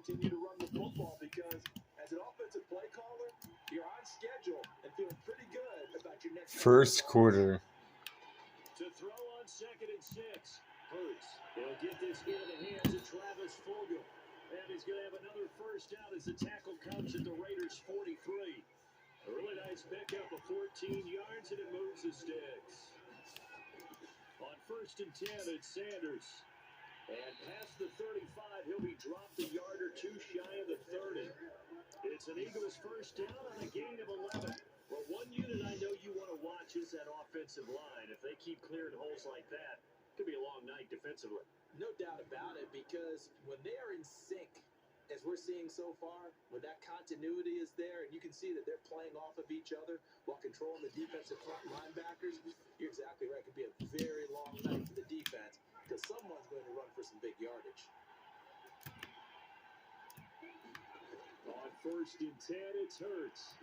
continue to run the football because as an offensive play caller, you're on schedule and feeling pretty good about your next First quarter. To throw on 2nd and 6. Hurts. He'll get this into the hands of Travis Fulgham. And he's going to have another first down as the tackle comes at the Raiders' 43. A really nice pickup of 14 yards, and it moves the sticks. On 1st and 10, it's Sanders. And past the 35, he'll be dropped a yard or two shy of the 30. It's an Eagles first down on a gain of 11. Well, one unit I know you want to watch is that offensive line. If they keep clearing holes like that, it could be a long night defensively. No doubt about it, because when they are in sync, as we're seeing so far, when that continuity is there, and you can see that they're playing off of each other while controlling the defensive front linebackers, you're exactly right. It could be a very long night for the defense because someone's going to run for some big yardage. On 1st and 10, it's Hurts.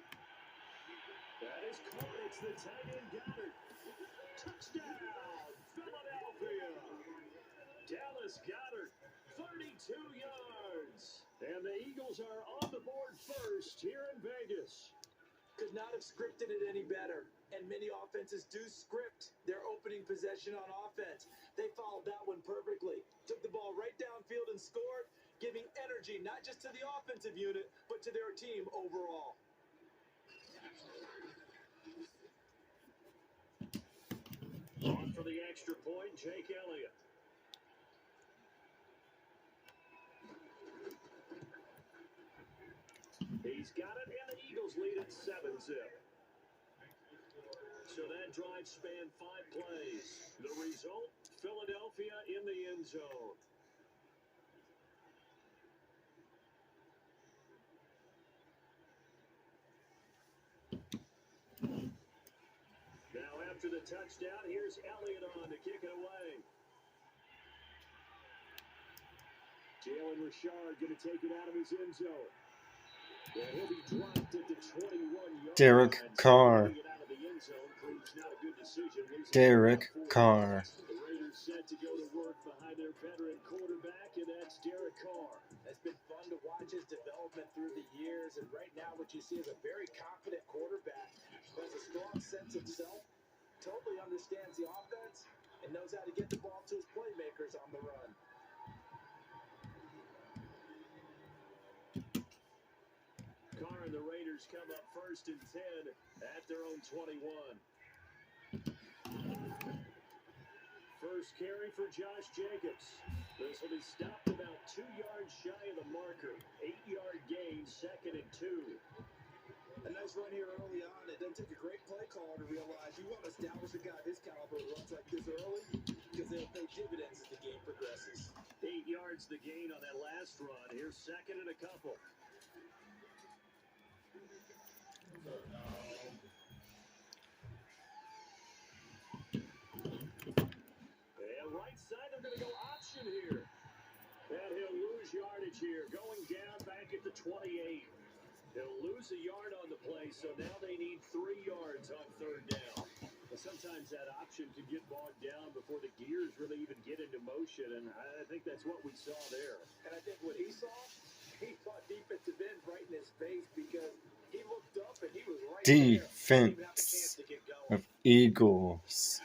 That is caught. It's the tight end Goddard. Touchdown, Philadelphia. Dallas Goedert, 32 yards. And the Eagles are on the board first here in Vegas. Could not have scripted it any better. And many offenses do script their opening possession on offense. They followed that one perfectly. Took the ball right downfield and scored, giving energy not just to the offensive unit, but to their team overall. On for the extra point, Jake Elliott. He's got it, and the Eagles lead at 7-zip. So that drive spanned 5 plays. The result, Philadelphia in the end zone. Now after the touchdown, here's Elliott on to kick it away. Jalen Richard going to take it out of his end zone. Yeah, he'll be dropped at the 21-yard Derek Carr. Derek Carr. The Raiders set to go to work behind their veteran quarterback, and that's Derek Carr. It's been fun to watch his development through the years, and right now what you see is a very confident quarterback who has a strong sense of self, totally understands the offense, and knows how to get the ball to his playmakers on the run. Carr and the Raiders come up 1st and 10 at their own 21. First carry for Josh Jacobs. This will be stopped about 2 yards shy of the marker. 8-yard gain, 2nd and 2. A nice run here early on. It doesn't take a great play caller to realize you want to establish a guy this caliber who runs like this early because they'll pay dividends as the game progresses. 8 yards the gain on that last run. Here's 2nd and a couple. And right side, they're going to go option here. And he'll lose yardage here. Going down back at the 28. He'll lose a yard on the play, so now they need 3 yards on 3rd down. But sometimes that option can get bogged down before the gears really even get into motion, and I think that's what we saw there. And I think what he saw, he thought defensive end right in his face because he looked up and he was right Defense of Eagles.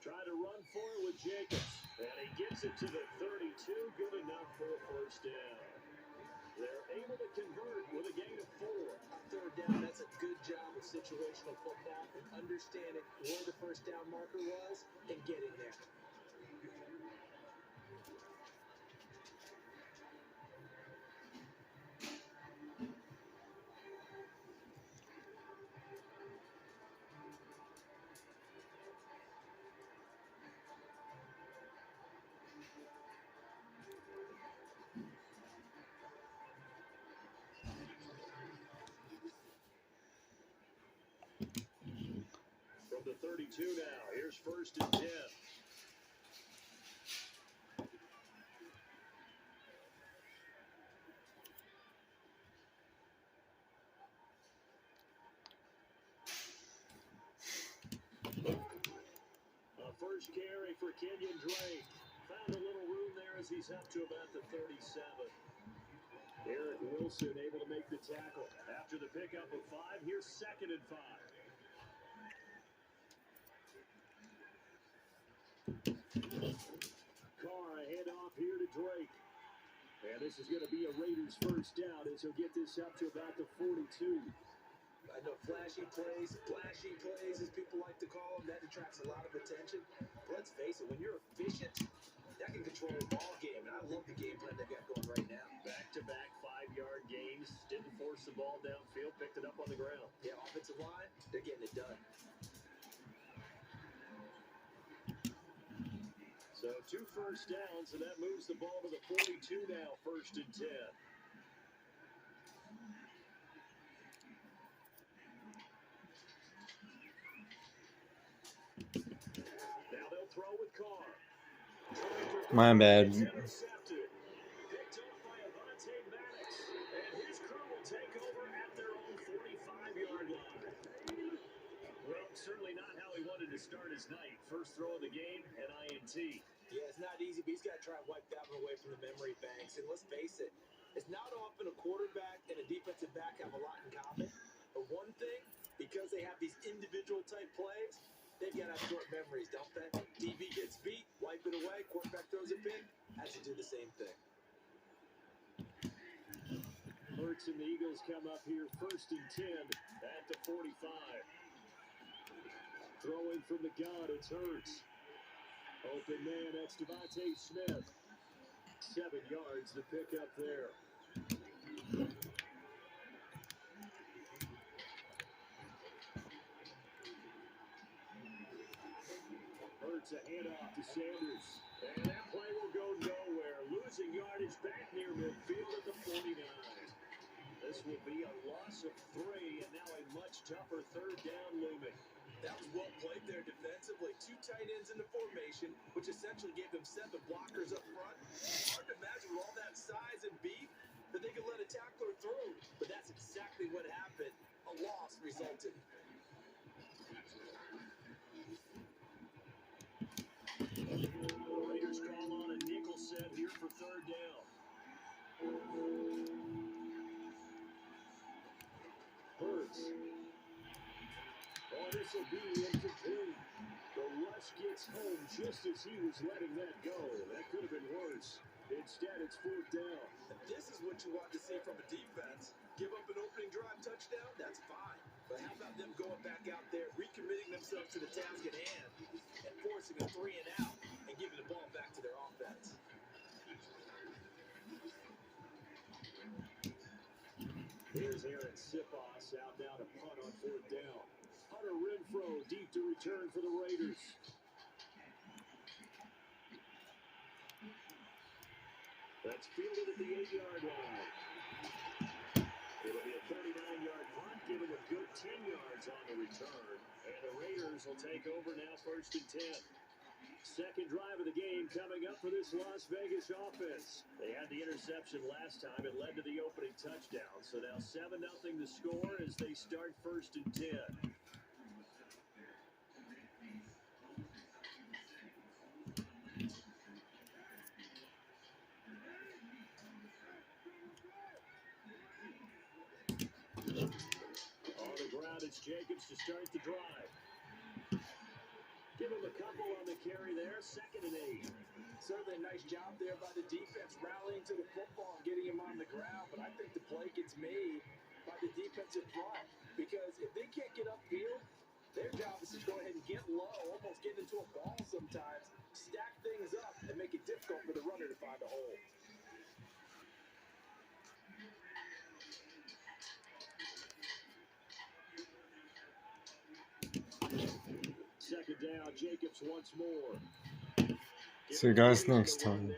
Try to run for it with Jacobs. And he gets it to the 32. Good enough for a first down. They're able to convert with a gain of 4. 3rd down, that's a good job of situational football and understanding where the first down marker was and getting there. From from the 32 now. Here's 1st and 10. First carry for Kenyon Drake. Found a little room there as he's up to about the 37. Eric Wilson able to make the tackle. After the pickup of 5, here's 2nd and 5. Carr a handoff here to Drake. And this is going to be a Raiders first down as he'll get this up to about the 42. I know flashy plays, as people like to call them, that attracts a lot of attention. But let's face it, when you're efficient, that can control a ball game. And I love the game plan they've got going right now. Back-to-back 5-yard gains. Didn't force the ball downfield, picked it up on the ground. Yeah, offensive line, they're getting it done. So 2 first downs, and that moves the ball to the 42 now, 1st and 10. Now they'll throw with Carr. My bad. Intercepted. Picked up by Avonte Maddox. And his crew will take over at their own 45-yard line. Well, certainly not how he wanted to start his night. First throw of the game, an INT. Yeah, it's not easy, but he's got to try and wipe that one away from the memory banks. And let's face it, it's not often a quarterback and a defensive back have a lot in common. But one thing, because they have these individual type plays, they've got to have short memories, don't they? DB gets beat, wipe it away, quarterback throws a pick, has to do the same thing. Hurts and the Eagles come up here 1st and 10 at the 45. Throwing from the gun, it's Hurts. Open man, that's Devontae Smith. 7 yards to pick up there. Hurts a handoff to Sanders. And that play will go nowhere. Losing yardage back near midfield at the 49. This will be a loss of 3, and now a much tougher 3rd down looming. That was well played there defensively. 2 tight ends in the formation, which essentially gave them 7 blockers up front. Hard to imagine with all that size and beef that they could let a tackler through. But that's exactly what happened. A loss resulted. The Raiders call on a nickel set here for 3rd down. Hurts. Oh, this will be incomplete. The rush gets home just as he was letting that go. That could have been worse. Instead, it's 4th down. And this is what you want to see from a defense. Give up an opening drive touchdown, that's fine. But how about them going back out there, recommitting themselves to the task at hand, and forcing a 3 and out, and giving the ball back to their offense. Here's Aaron Sipos out now to punt on 4th down. Hunter Renfrow deep to return for the Raiders. That's fielded at the 8-yard line. It'll be a 39-yard punt, giving a good 10 yards on the return. And the Raiders will take over now 1st and 10. Second drive of the game coming up for this Las Vegas offense. They had the interception last time. It led to the opening touchdown. So now 7-0 the score as they start 1st and 10. On the ground, it's Jacobs to start the drive. Give him a couple on the carry there. 2nd and 8. Certainly a nice job there by the defense, rallying to the football and getting him on the ground. But I think the play gets made by the defensive front. Because if they can't get upfield, their job is to go ahead and get low, almost get into a ball sometimes, stack things up, and make it difficult for the runner to find a hole. Second down, Jacobs once more. See you guys next time.